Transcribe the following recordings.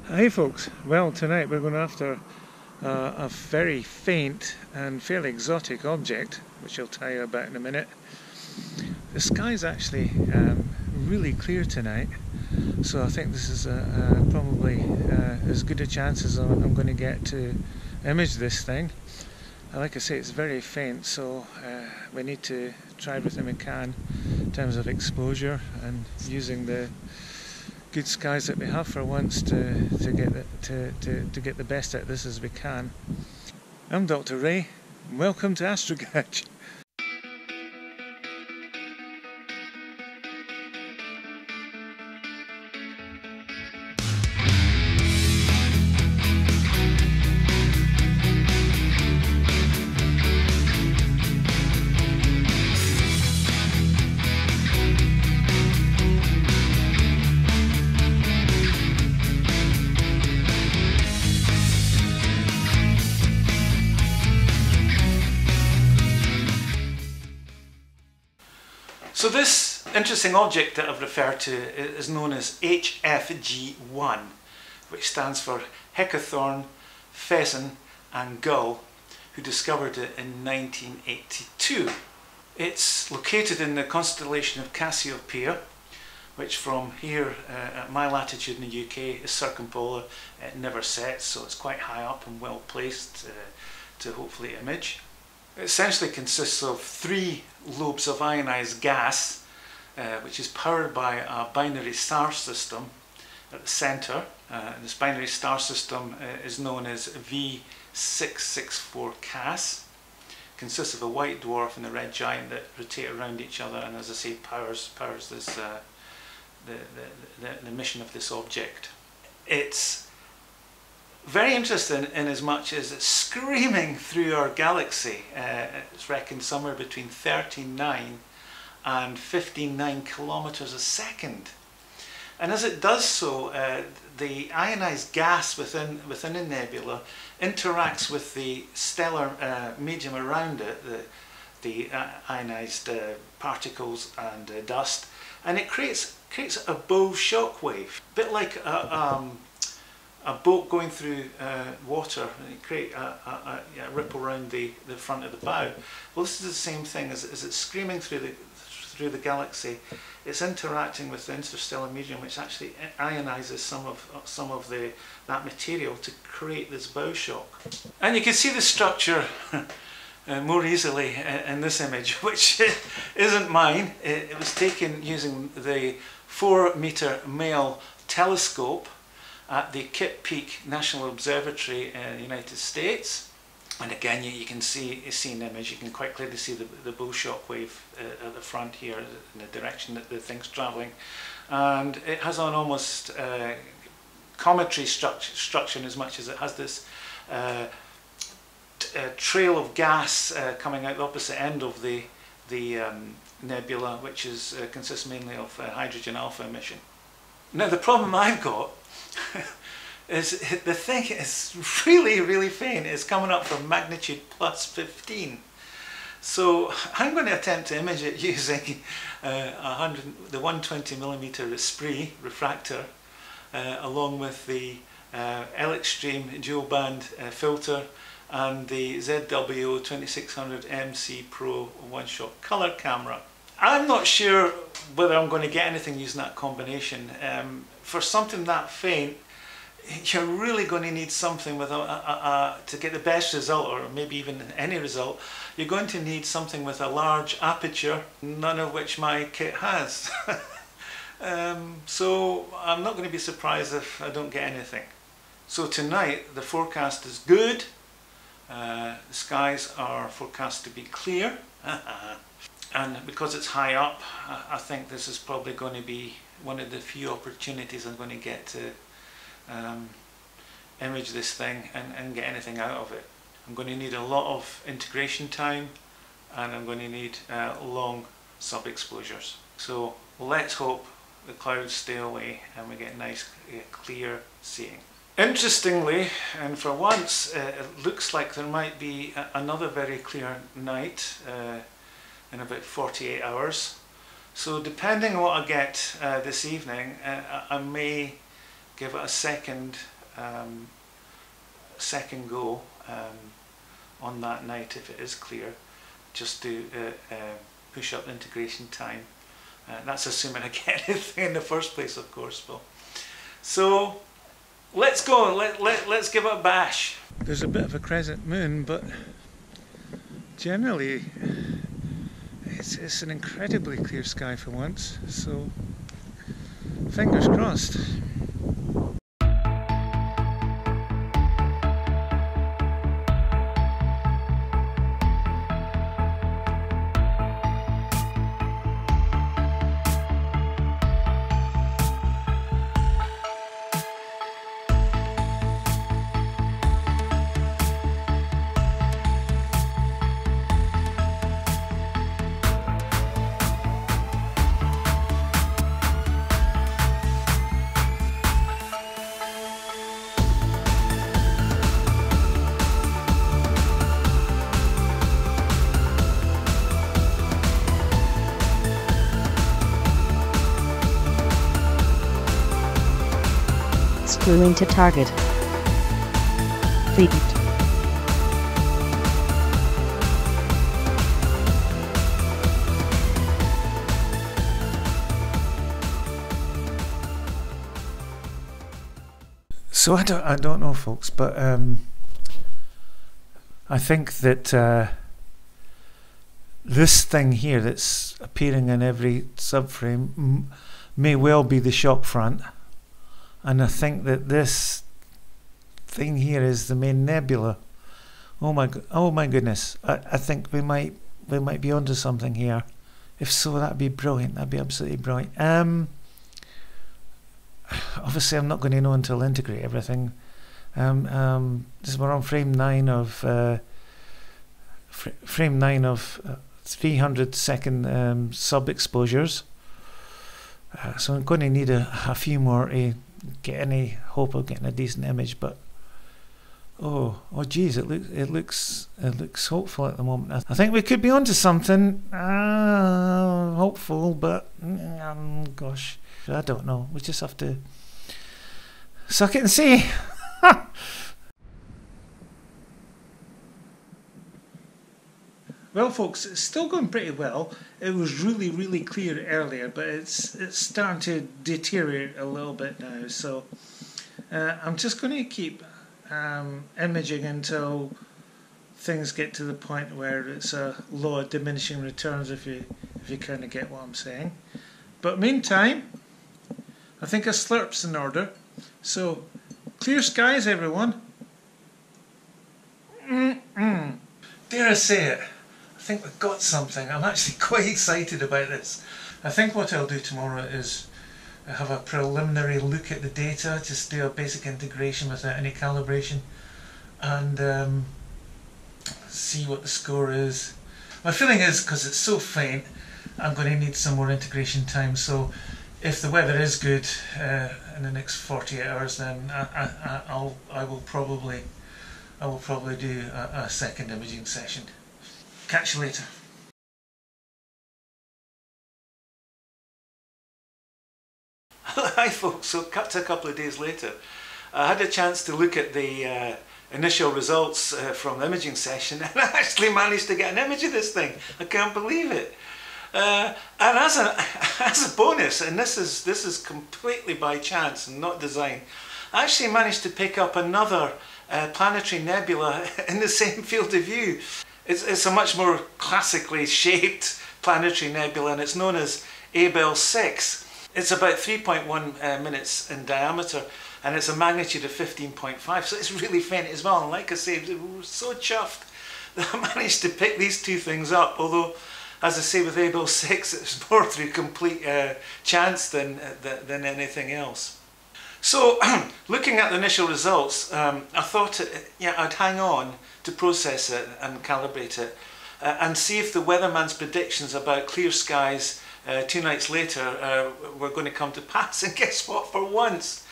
Hi folks, well tonight we're going after a very faint and fairly exotic object, which I'll tell you about in a minute. The sky's actually really clear tonight, so I think this is probably as good a chance as I'm going to get to image this thing. Like I say, it's very faint, so we need to try everything we can in terms of exposure and using the good skies that we have for once to get the best out of this as we can. I'm Dr. Ray, and welcome to AstroGouge. So this interesting object that I've referred to is known as HFG1, which stands for Heckathorn, Pheasant and Gull, who discovered it in 1982. It's located in the constellation of Cassiopeia, which from here at my latitude in the UK is circumpolar. It never sets, so it's quite high up and well placed to hopefully image. It essentially consists of three lobes of ionized gas, which is powered by a binary star system at the centre. This binary star system is known as V664 Cas. Consists of a white dwarf and a red giant that rotate around each other, and as I say, powers this the mission of this object. It's very interesting in as much as it's screaming through our galaxy. It's reckoned somewhere between 39 and 59 kilometers a second. And as it does so, the ionized gas within a nebula interacts with the stellar medium around it, the ionized particles and dust, and it creates a bow shock wave, a bit like a boat going through water, and it creates a ripple around the front of the bow. Well, this is the same thing. As it's screaming through the galaxy, it's interacting with the interstellar medium, which actually ionizes some of that material to create this bow shock. And you can see the structure more easily in this image, which isn't mine. It was taken using the 4-meter Male telescope at the Kitt Peak National Observatory in the United States. And again, you can see an image. You can quite clearly see the bow shock wave at the front here in the direction that the thing's travelling. And it has an almost cometary structure in as much as it has this trail of gas coming out the opposite end of the nebula, which consists mainly of hydrogen alpha emission. Now, the problem I've got is the thing is really faint. It's coming up from magnitude plus 15. So I'm going to attempt to image it using the 120mm Esprit refractor along with the L-Extreme dual band filter and the ZW 2600 MC Pro one-shot color camera. I'm not sure whether I'm going to get anything using that combination. For something that faint, you're really going to need something with to get the best result, or maybe even any result. You're going to need something with a large aperture, none of which my kit has. So I'm not going to be surprised if I don't get anything. So tonight the forecast is good. The skies are forecast to be clear. And because it's high up, I think this is probably going to be one of the few opportunities I'm going to get to image this thing and get anything out of it. I'm going to need a lot of integration time, and I'm going to need long sub-exposures. So let's hope the clouds stay away and we get nice clear seeing. Interestingly, and for once, it looks like there might be another very clear night in about 48 hours. So depending on what I get this evening, I may give it a second second go on that night if it is clear, just to push up the integration time. That's assuming I get anything in the first place, of course, Bill. So let's go, let's give it a bash. There's a bit of a crescent moon, but generally it's an incredibly clear sky for once, so fingers crossed. Screwing to target. Feed. So I don't know, folks, but I think that this thing here that's appearing in every subframe may well be the shock front. And I think that this thing here is the main nebula. Oh my goodness! I think we might be onto something here. If so, that'd be brilliant. That'd be absolutely brilliant. Obviously, I'm not going to know until I integrate everything. We're on frame 9 of 300 second sub exposures. So I'm going to need a few more to get any hope of getting a decent image, but oh geez, it looks hopeful at the moment. I think we could be onto something. Hopeful, but gosh, I don't know. We just have to suck it and see. Well, folks, it's still going pretty well. It was really clear earlier, but it's starting to deteriorate a little bit now. So I'm just going to keep imaging until things get to the point where it's a law of diminishing returns, if you kind of get what I'm saying. But meantime, I think a slurp's in order. So clear skies, everyone. Dare I say it? I think we've got something. I'm actually quite excited about this. I think what I'll do tomorrow is have a preliminary look at the data, just do a basic integration without any calibration, and see what the score is. My feeling is, because it's so faint, I'm going to need some more integration time. So if the weather is good in the next 48 hours, then I will probably do a second imaging session. Catch you later. Hi folks, so cut to a couple of days later. I had a chance to look at the initial results from the imaging session, and I actually managed to get an image of this thing. I can't believe it. And as a bonus, and this is completely by chance and not design, I actually managed to pick up another planetary nebula in the same field of view. It's a much more classically shaped planetary nebula, and it's known as Abell 6. It's about 3.1 minutes in diameter, and it's a magnitude of 15.5, so it's really faint as well. And like I say, we were so chuffed that I managed to pick these two things up, although, as I say, with Abell 6, it's more through complete chance than anything else. So, looking at the initial results, I thought I'd hang on to process it and calibrate it and see if the weatherman's predictions about clear skies 2 nights later were going to come to pass. And guess what? For once,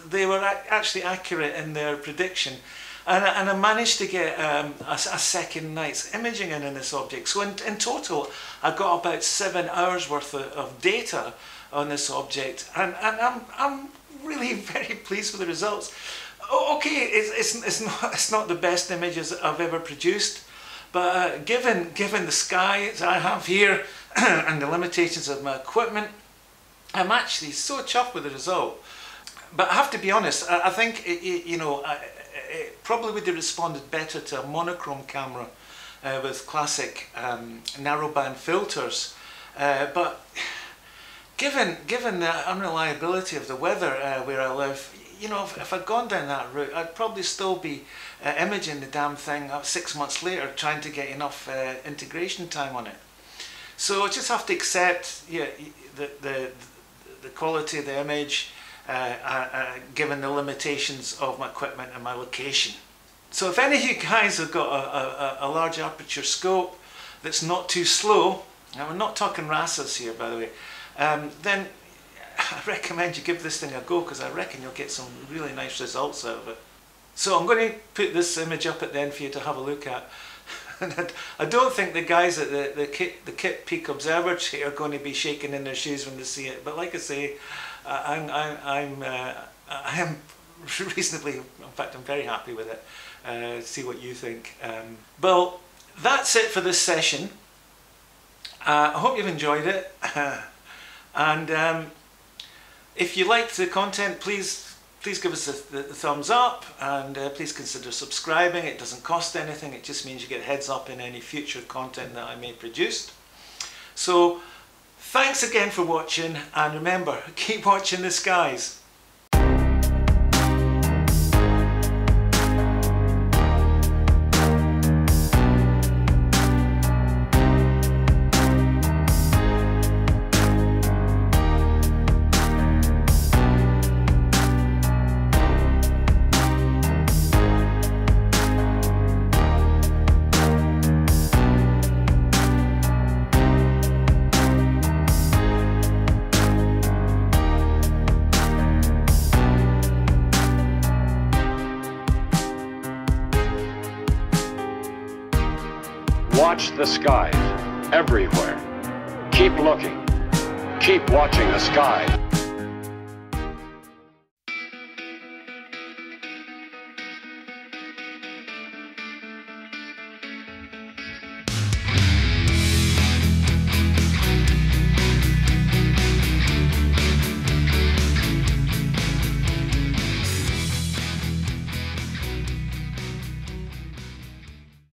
they were actually accurate in their prediction. And I managed to get a second night's imaging in this object. So in total, I got about 7 hours worth of data on this object, and I'm really very pleased with the results. Okay, it's not the best images I've ever produced, but given the skies I have here and the limitations of my equipment, I'm actually so chuffed with the result. But I have to be honest, I think it probably would have responded better to a monochrome camera with classic narrowband filters. But given the unreliability of the weather where I live, if I'd gone down that route, I'd probably still be imaging the damn thing 6 months later, trying to get enough integration time on it. So I just have to accept the quality of the image, given the limitations of my equipment and my location. So if any of you guys have got a large aperture scope that's not too slow, and we're not talking RASAs here by the way, then I recommend you give this thing a go, because I reckon you'll get some really nice results out of it. So I'm going to put this image up at the end for you to have a look at. And I don't think the guys at the Kit Peak Observatory are going to be shaking in their shoes when they see it. But like I say, I am reasonably, in fact I'm very happy with it. See what you think. Well, that's it for this session. I hope you've enjoyed it. And if you liked the content, please give us the thumbs up, and please consider subscribing. It doesn't cost anything, it just means you get heads up in any future content that I may produce. So thanks again for watching, and remember, keep watching the skies. Watch the skies everywhere. Keep looking. Keep watching the sky.